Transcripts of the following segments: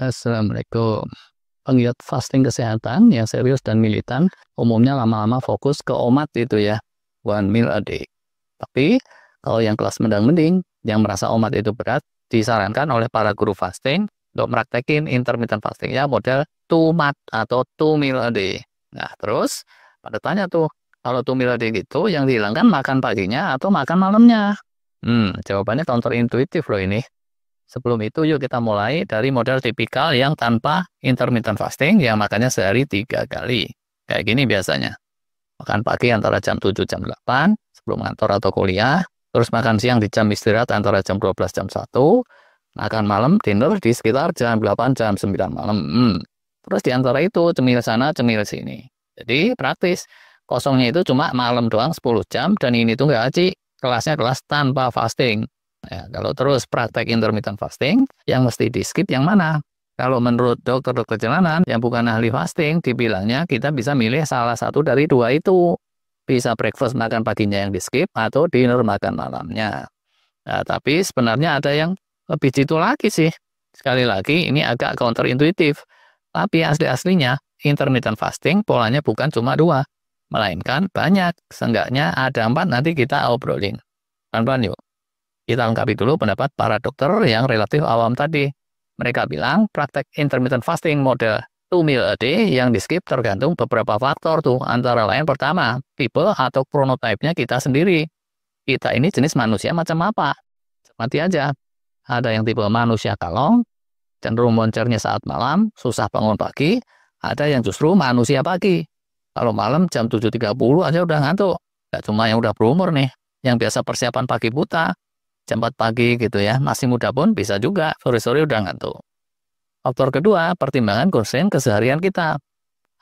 Assalamualaikum. Penggiat fasting kesehatan yang serius dan militan umumnya lama-lama fokus ke OMAD itu ya, one meal a day. Tapi kalau yang kelas mendang-mending, yang merasa OMAD itu berat, disarankan oleh para guru fasting untuk praktekin intermittent fasting ya, model 2 MAD atau 2 meal a day. Nah terus pada tanya tuh, kalau 2 meal a day gitu yang dihilangkan makan paginya atau makan malamnya? Jawabannya counterintuitif loh ini. Sebelum itu yuk kita mulai dari model tipikal yang tanpa intermittent fasting yang makannya sehari 3 kali. Kayak gini biasanya. Makan pagi antara jam 7 jam 8 sebelum kantor atau kuliah, terus makan siang di jam istirahat antara jam 12 jam 1, makan malam dinner di sekitar jam 8 jam 9 malam. Terus di antara itu cemil sana cemil sini. Jadi praktis. Kosongnya itu cuma malam doang 10 jam dan ini tuh nggak aci. Kelasnya kelas tanpa fasting. Ya, kalau terus praktek intermittent fasting, yang mesti di-skip yang mana? Kalau menurut dokter-dokter jalanan yang bukan ahli fasting, dibilangnya kita bisa milih salah satu dari dua itu. Bisa breakfast makan paginya yang di-skip atau dinner makan malamnya. Nah, tapi sebenarnya ada yang lebih jitu lagi sih. Sekali lagi, ini agak counterintuitif. Tapi asli-aslinya, intermittent fasting polanya bukan cuma 2. Melainkan banyak. Seenggaknya ada 4 nanti kita obrolin. Pelan-pelan yuk. Kita lengkapi dulu pendapat para dokter yang relatif awam tadi. Mereka bilang praktek intermittent fasting model 2 meal a day yang di-skip tergantung beberapa faktor tuh. Antara lain pertama, tipe atau chronotype-nya kita sendiri. Kita ini jenis manusia macam apa? Mati aja. Ada yang tipe manusia kalong, cenderung moncernya saat malam, susah bangun pagi. Ada yang justru manusia pagi. Kalau malam jam 7.30 aja udah ngantuk. Gak cuma yang udah berumur nih, yang biasa persiapan pagi buta. Jam 4 pagi gitu ya, masih muda pun bisa juga sore-sore udah ngantuk. Faktor kedua, pertimbangan konsen keseharian kita.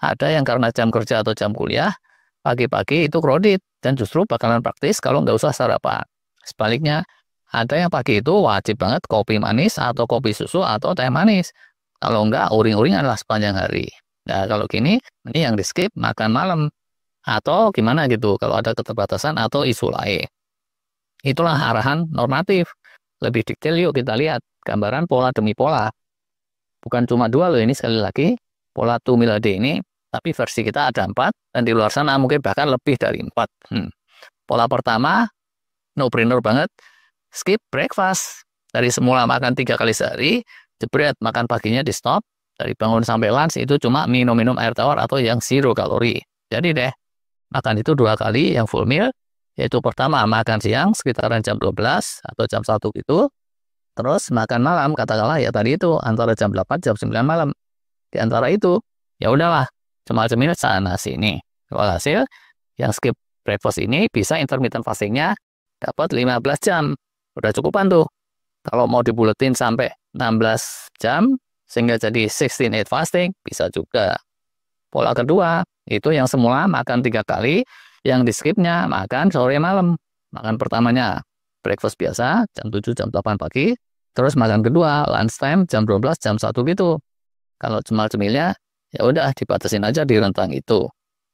Ada yang karena jam kerja atau jam kuliah, pagi-pagi itu crowded dan justru bakalan praktis kalau nggak usah sarapan. Sebaliknya, ada yang pagi itu wajib banget kopi manis atau kopi susu atau teh manis. Kalau nggak, uring-uring adalah sepanjang hari. Nah, kalau gini, ini yang di-skip makan malam. Atau gimana gitu, kalau ada keterbatasan atau isu lain. Itulah arahan normatif. Lebih detail yuk kita lihat gambaran pola demi pola. Bukan cuma 2 loh ini sekali lagi. Pola 2 meal a day ini, tapi versi kita ada 4 dan di luar sana mungkin bahkan lebih dari 4. Pola pertama, no-brainer banget. Skip breakfast. Dari semula makan 3 kali sehari, jebret makan paginya di stop. Dari bangun sampai lunch itu cuma minum-minum air tawar atau yang zero kalori. Jadi deh, makan itu 2 kali yang full meal. Yaitu pertama makan siang sekitaran jam 12 atau jam 1 gitu. Terus makan malam katakanlah ya tadi itu antara jam 8 jam 9 malam. Di antara itu ya udahlah cuma cemil sana sini. Hasil yang skip breakfast ini bisa intermittent fastingnya dapat 15 jam. Udah cukupan tuh. Kalau mau dibuletin sampai 16 jam sehingga jadi 16/8 fasting bisa juga. Pola kedua itu yang semula makan 3 kali. Yang di-skipnya makan sore malam. Makan pertamanya breakfast biasa jam 7 jam 8 pagi. Terus makan kedua lunch time jam 12 jam 1 gitu. Kalau cemil-cemilnya ya udah dibatasin aja di rentang itu.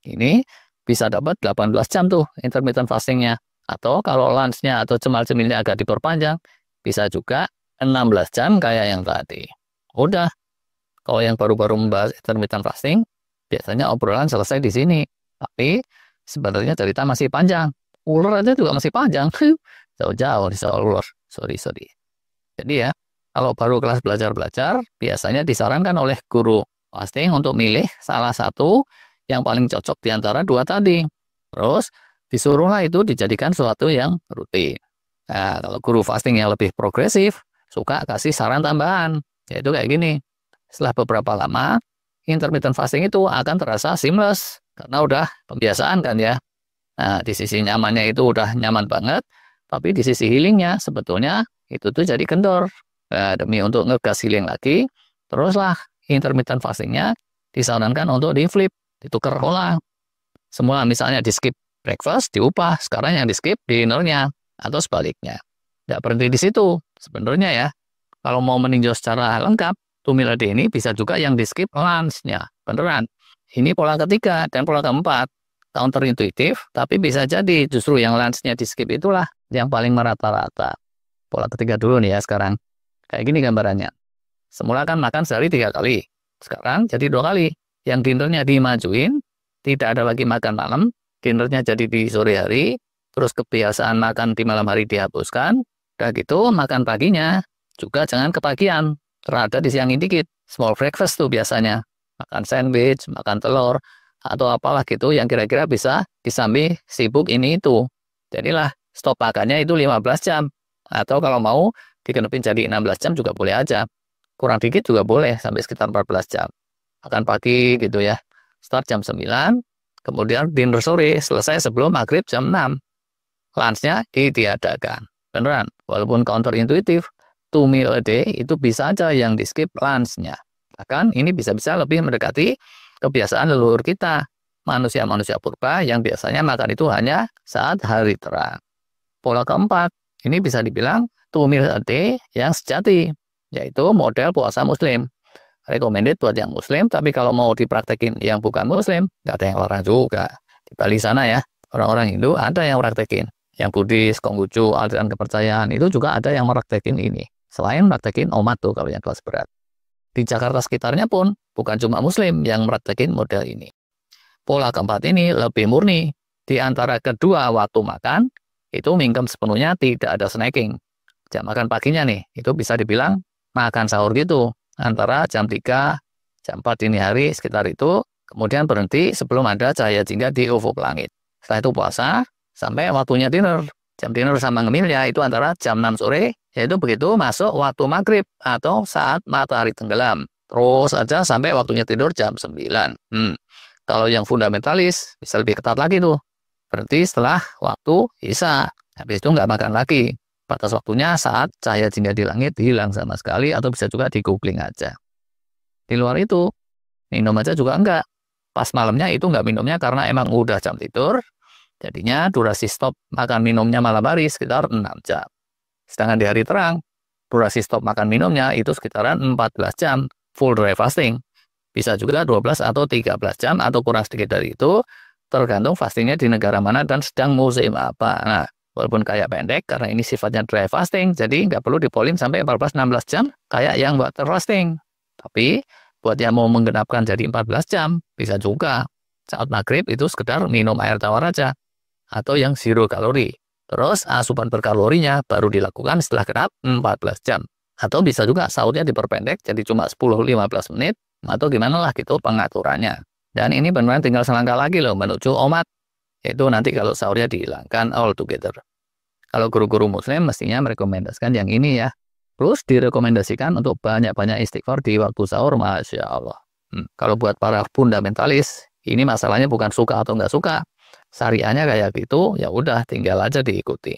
Ini bisa dapat 18 jam tuh intermittent fastingnya. Atau kalau lunchnya atau cemil-cemilnya agak diperpanjang bisa juga 16 jam kayak yang tadi. Udah. Kalau yang baru-baru membahas intermittent fasting biasanya obrolan selesai di sini. Tapi sebenarnya cerita masih panjang. Ular aja juga masih panjang. Jauh-jauh di soal ular. Sorry. Jadi ya, kalau baru kelas belajar-belajar, biasanya disarankan oleh guru fasting untuk milih salah satu yang paling cocok di antara 2 tadi. Terus, disuruhlah itu dijadikan sesuatu yang rutin. Nah, kalau guru fasting yang lebih progresif, suka kasih saran tambahan. Yaitu kayak gini. Setelah beberapa lama, intermittent fasting itu akan terasa seamless. Karena udah pembiasaan kan ya. Nah, di sisi nyamannya itu udah nyaman banget. Tapi di sisi healingnya sebetulnya itu tuh jadi kendor. Nah, demi untuk ngegas healing lagi, teruslah intermittent fastingnya disarankan untuk di-flip, ditukar ulang. Semula misalnya di-skip breakfast, diubah. Sekarang yang di-skip dinnernya. Atau sebaliknya. Nggak berhenti di situ. Sebenarnya ya, kalau mau meninjau secara lengkap, 2 meal a day ini bisa juga yang di-skip lunch-nya. Beneran. Ini pola ketiga dan pola keempat. Counterintuitif, tapi bisa jadi justru yang lunch-nya di-skip itulah yang paling merata-rata. Pola ketiga dulu nih ya sekarang. Kayak gini gambarannya. Semula kan makan sehari 3 kali. Sekarang jadi 2 kali. Yang dinernya dimajuin, tidak ada lagi makan malam, dinernya jadi di sore hari, terus kebiasaan makan di malam hari dihapuskan, udah gitu makan paginya juga jangan kepagian, rada disiangin dikit. Small breakfast tuh biasanya. Makan sandwich, makan telur, atau apalah gitu yang kira-kira bisa disambi sibuk ini itu. Jadilah stop makannya itu 15 jam. Atau kalau mau digenepin jadi 16 jam juga boleh aja. Kurang dikit juga boleh sampai sekitar 14 jam. Makan pagi gitu ya. Start jam 9, kemudian dinner sore selesai sebelum maghrib jam 6. Lunch-nya ditiadakan. Beneran, walaupun counterintuitif, 2 meal a day itu bisa aja yang di skip lunch-nya. Bahkan ini bisa-bisa lebih mendekati kebiasaan leluhur kita. Manusia-manusia purba yang biasanya makan itu hanya saat hari terang. Pola keempat, ini bisa dibilang 2 meal a day yang sejati, yaitu model puasa muslim. Recommended buat yang muslim, tapi kalau mau dipraktekin yang bukan muslim, nggak ada yang larang juga. Di Bali sana ya, orang-orang Hindu ada yang praktekin. Yang Buddhis, Konghucu, aliran kepercayaan, itu juga ada yang praktekin ini. Selain praktekin omat tuh kalau yang kelas berat. Di Jakarta sekitarnya pun, bukan cuma muslim yang praktekin model ini. Pola keempat ini lebih murni. Di antara kedua waktu makan, itu mingkem sepenuhnya tidak ada snacking. Jam makan paginya nih, itu bisa dibilang makan sahur gitu. Antara jam 3, jam 4 dini hari sekitar itu, kemudian berhenti sebelum ada cahaya jingga di ufuk langit. Setelah itu puasa, sampai waktunya dinner. Jam dinner sama ngemilnya itu antara jam 6 sore, yaitu begitu masuk waktu maghrib atau saat matahari tenggelam. Terus aja sampai waktunya tidur jam 9. Kalau yang fundamentalis, bisa lebih ketat lagi tuh. Berhenti setelah waktu isya. Habis itu nggak makan lagi. Batas waktunya saat cahaya jingga di langit hilang sama sekali atau bisa juga di googling aja. Di luar itu, minum aja juga enggak. Pas malamnya itu enggak minumnya karena emang udah jam tidur, jadinya durasi stop makan minumnya malam hari sekitar 6 jam. Sedangkan di hari terang, durasi stop makan minumnya itu sekitaran 14 jam, full dry fasting. Bisa juga 12 atau 13 jam atau kurang sedikit dari itu, tergantung fastingnya di negara mana dan sedang musim apa. Nah, walaupun kayak pendek, karena ini sifatnya dry fasting, jadi nggak perlu dipolin sampai 14-16 jam kayak yang water fasting. Tapi, buat yang mau menggenapkan jadi 14 jam, bisa juga. Saat maghrib itu sekedar minum air tawar aja. Atau yang zero kalori. Terus, asupan berkalorinya baru dilakukan setelah genap 14 jam. Atau bisa juga sahurnya diperpendek jadi cuma 10-15 menit, atau gimana lah gitu pengaturannya. Dan ini beneran tinggal selangkah lagi loh menuju omat. Itu nanti kalau sahurnya dihilangkan all together. Kalau guru-guru muslim mestinya merekomendasikan yang ini ya. Terus direkomendasikan untuk banyak-banyak istighfar di waktu sahur, Masya Allah. Kalau buat para fundamentalis, ini masalahnya bukan suka atau nggak suka. Syariahnya kayak gitu, ya udah tinggal aja diikuti.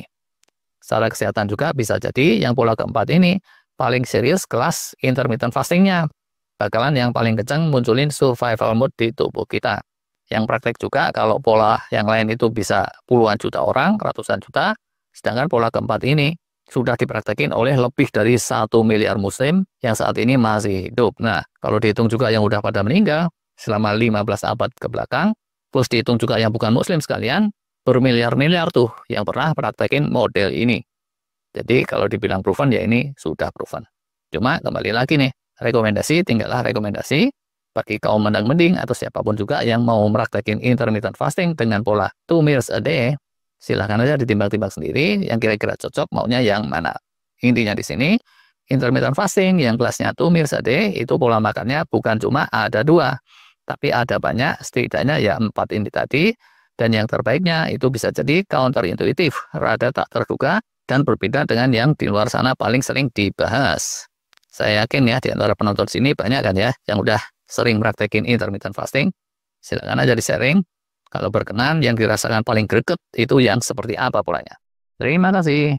Secara kesehatan juga bisa jadi yang pola keempat ini paling serius kelas intermittent fastingnya. Bakalan yang paling kencang munculin survival mode di tubuh kita. Yang praktek juga kalau pola yang lain itu bisa puluhan juta orang, ratusan juta, sedangkan pola keempat ini sudah dipraktekin oleh lebih dari 1 miliar muslim yang saat ini masih hidup. Nah, kalau dihitung juga yang udah pada meninggal selama 15 abad ke belakang, plus dihitung juga yang bukan muslim sekalian, bermiliar-miliar tuh yang pernah praktekin model ini. Jadi kalau dibilang proven ya ini sudah proven. Cuma kembali lagi nih, rekomendasi tinggallah rekomendasi. Bagi kaum mendang-mending atau siapapun juga yang mau meraktekin intermittent fasting dengan pola 2 meals a day, silahkan aja ditimbang-timbang sendiri yang kira-kira cocok maunya yang mana. Intinya di sini, intermittent fasting yang kelasnya 2 meals a day itu pola makannya bukan cuma ada 2, tapi ada banyak, setidaknya ya 4 ini tadi, dan yang terbaiknya itu bisa jadi counterintuitif, rada tak terduga, dan berbeda dengan yang di luar sana paling sering dibahas. Saya yakin ya di antara penonton sini banyak kan ya yang udah sering praktekin intermittent fasting. Silakan aja di-sharing. Kalau berkenan yang dirasakan paling greget itu yang seperti apa polanya. Terima kasih.